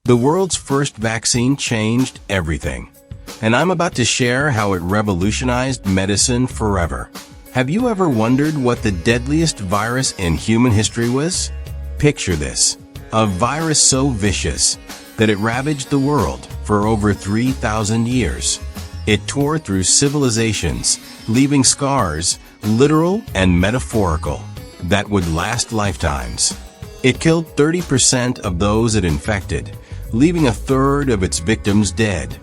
The world's first vaccine changed everything, and I'm about to share how it revolutionized medicine forever. Have you ever wondered what the deadliest virus in human history was? Picture this: a virus so vicious that it ravaged the world for over 3,000 years. It tore through civilizations, leaving scars, literal and metaphorical, that would last lifetimes. It killed 30% of those it infected, leaving a third of its victims dead,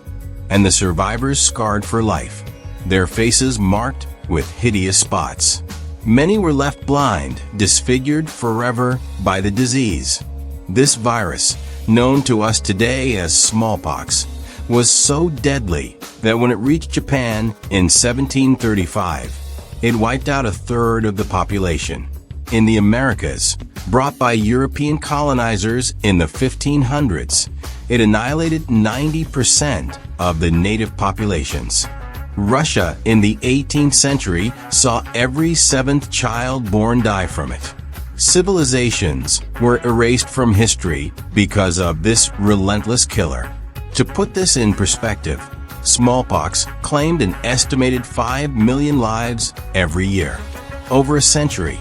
and the survivors scarred for life, their faces marked with hideous spots. Many were left blind, disfigured forever by the disease. This virus, known to us today as smallpox, was so deadly that when it reached Japan in 1735, it wiped out a third of the population. In the Americas, brought by European colonizers in the 1500s, it annihilated 90% of the native populations. Russia in the 18th century saw every seventh child born die from it. Civilizations were erased from history because of this relentless killer. To put this in perspective, smallpox claimed an estimated 5 million lives every year. Over a century,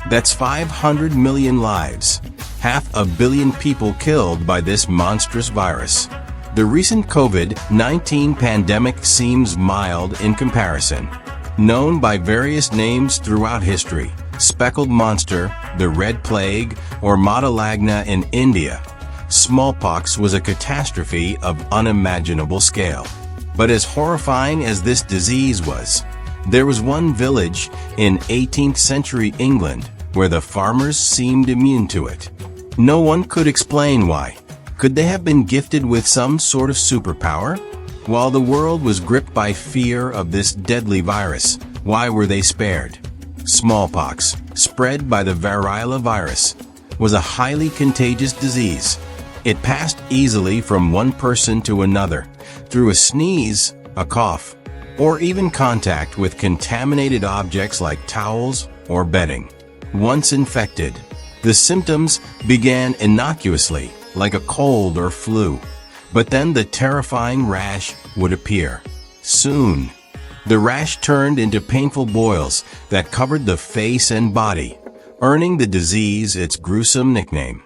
that's 500 million lives, 500 million people killed by this monstrous virus. The recent COVID-19 pandemic seems mild in comparison. Known by various names throughout history: speckled monster, the red plague, or Madalagna in India, smallpox was a catastrophe of unimaginable scale. But as horrifying as this disease was, there was one village in 18th century England where the farmers seemed immune to it. No one could explain why. Could they have been gifted with some sort of superpower? While the world was gripped by fear of this deadly virus, why were they spared? Smallpox, spread by the variola virus, was a highly contagious disease. It passed easily from one person to another through a sneeze, a cough, or even contact with contaminated objects like towels or bedding. Once infected, the symptoms began innocuously, like a cold or flu, but then the terrifying rash would appear. Soon, the rash turned into painful boils that covered the face and body, earning the disease its gruesome nickname,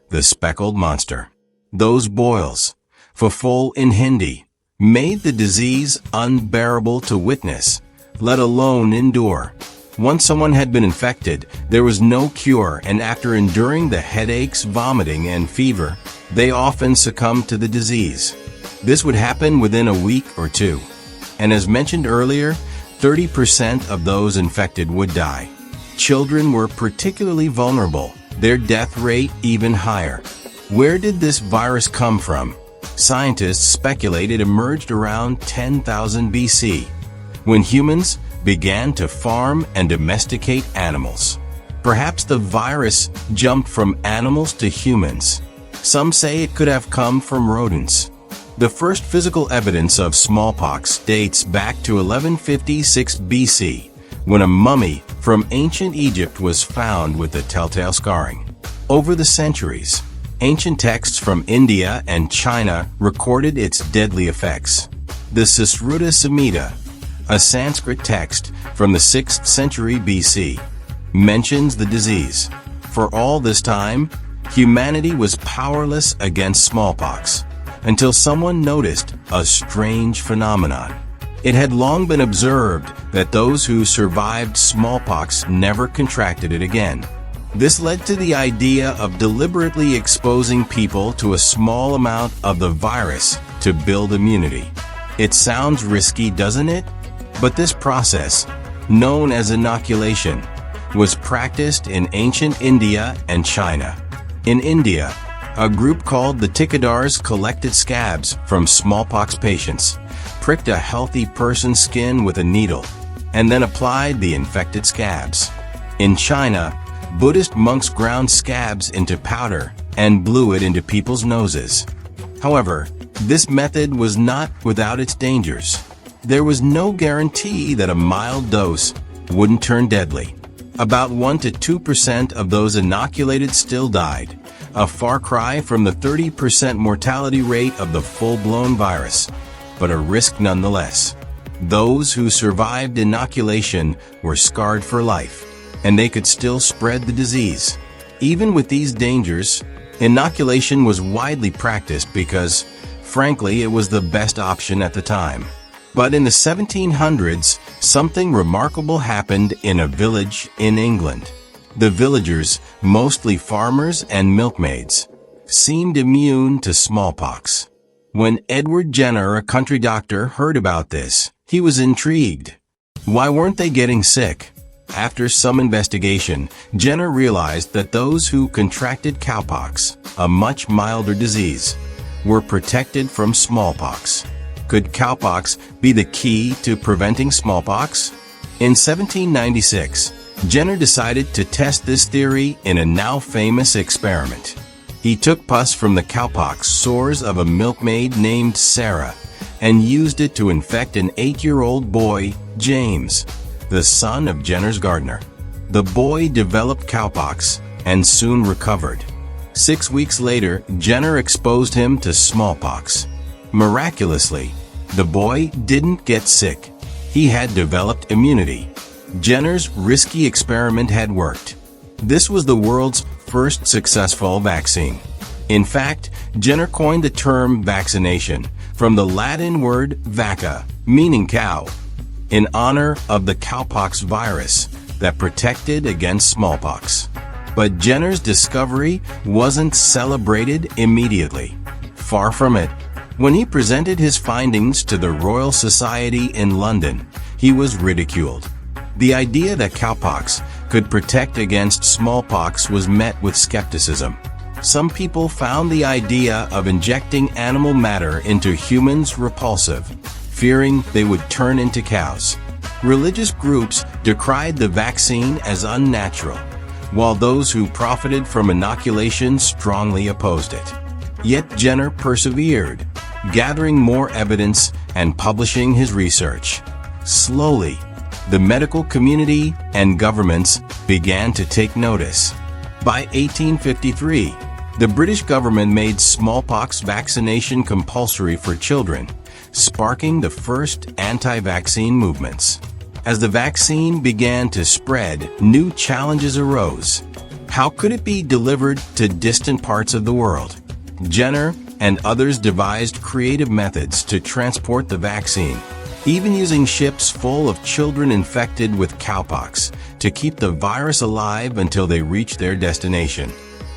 the speckled monster. Those boils, fafol in Hindi, made the disease unbearable to witness, let alone endure. Once someone had been infected, there was no cure, and after enduring the headaches, vomiting, and fever, they often succumbed to the disease. This would happen within a week or two. And as mentioned earlier, 30% of those infected would die. Children were particularly vulnerable, their death rate even higher. Where did this virus come from? Scientists speculate it emerged around 10,000 BC, when humans began to farm and domesticate animals. Perhaps the virus jumped from animals to humans. Some say it could have come from rodents. The first physical evidence of smallpox dates back to 1156 BC, when a mummy from ancient Egypt was found with the telltale scarring. Over the centuries, ancient texts from India and China recorded its deadly effects. The Sushruta Samhita, a Sanskrit text from the 6th century BC, mentions the disease. For all this time, humanity was powerless against smallpox, until someone noticed a strange phenomenon. It had long been observed that those who survived smallpox never contracted it again. This led to the idea of deliberately exposing people to a small amount of the virus to build immunity. It sounds risky, doesn't it? But this process, known as inoculation, was practiced in ancient India and China. In India, a group called the Tikadars collected scabs from smallpox patients, pricked a healthy person's skin with a needle, and then applied the infected scabs. In China, Buddhist monks ground scabs into powder and blew it into people's noses. However, this method was not without its dangers. There was no guarantee that a mild dose wouldn't turn deadly. About 1 to 2% of those inoculated still died, a far cry from the 30% mortality rate of the full-blown virus, but a risk nonetheless. Those who survived inoculation were scarred for life, and they could still spread the disease. Even with these dangers, inoculation was widely practiced because, frankly, it was the best option at the time. But in the 1700s, something remarkable happened in a village in England. The villagers, mostly farmers and milkmaids, seemed immune to smallpox. When Edward Jenner, a country doctor, heard about this, he was intrigued. Why weren't they getting sick? After some investigation, Jenner realized that those who contracted cowpox, a much milder disease, were protected from smallpox. Could cowpox be the key to preventing smallpox? In 1796, Jenner decided to test this theory in a now famous experiment. He took pus from the cowpox sores of a milkmaid named Sarah and used it to infect an 8-year-old boy, James, the son of Jenner's gardener. The boy developed cowpox and soon recovered. 6 weeks later, Jenner exposed him to smallpox. Miraculously, the boy didn't get sick. He had developed immunity. Jenner's risky experiment had worked. This was the world's first successful vaccine. In fact, Jenner coined the term vaccination from the Latin word vacca, meaning cow, in honor of the cowpox virus that protected against smallpox. But Jenner's discovery wasn't celebrated immediately. Far from it. When he presented his findings to the Royal Society in London, he was ridiculed. The idea that cowpox could protect against smallpox was met with skepticism. Some people found the idea of injecting animal matter into humans repulsive, fearing they would turn into cows. Religious groups decried the vaccine as unnatural, while those who profited from inoculation strongly opposed it. Yet Jenner persevered, gathering more evidence and publishing his research. Slowly, the medical community and governments began to take notice. By 1853, the British government made smallpox vaccination compulsory for children, sparking the first anti-vaccine movements. As the vaccine began to spread, new challenges arose. How could it be delivered to distant parts of the world? Jenner and others devised creative methods to transport the vaccine, even using ships full of children infected with cowpox to keep the virus alive until they reached their destination.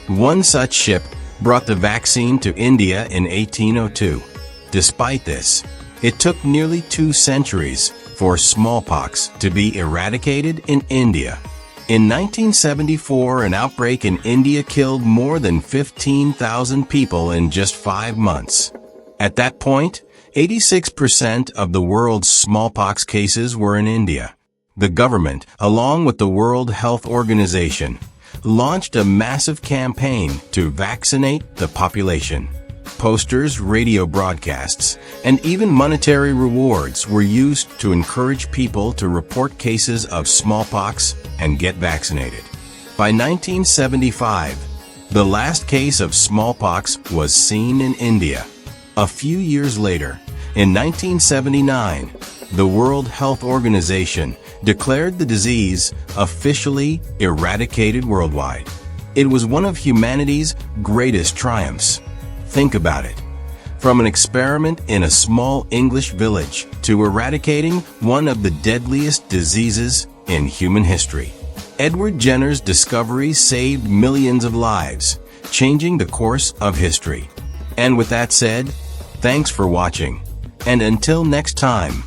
One such ship brought the vaccine to India in 1802. Despite this, it took nearly 2 centuries for smallpox to be eradicated in India. In 1974, an outbreak in India killed more than 15,000 people in just 5 months. At that point, 86% of the world's smallpox cases were in India. The government, along with the World Health Organization, launched a massive campaign to vaccinate the population. Posters, radio broadcasts, and even monetary rewards were used to encourage people to report cases of smallpox and get vaccinated. By 1975, the last case of smallpox was seen in India. A few years later, in 1979, the World Health Organization declared the disease officially eradicated worldwide. It was one of humanity's greatest triumphs. Think about it. From an experiment in a small English village to eradicating one of the deadliest diseases in human history. Edward Jenner's discovery saved millions of lives, changing the course of history. And with that said, thanks for watching. And until next time.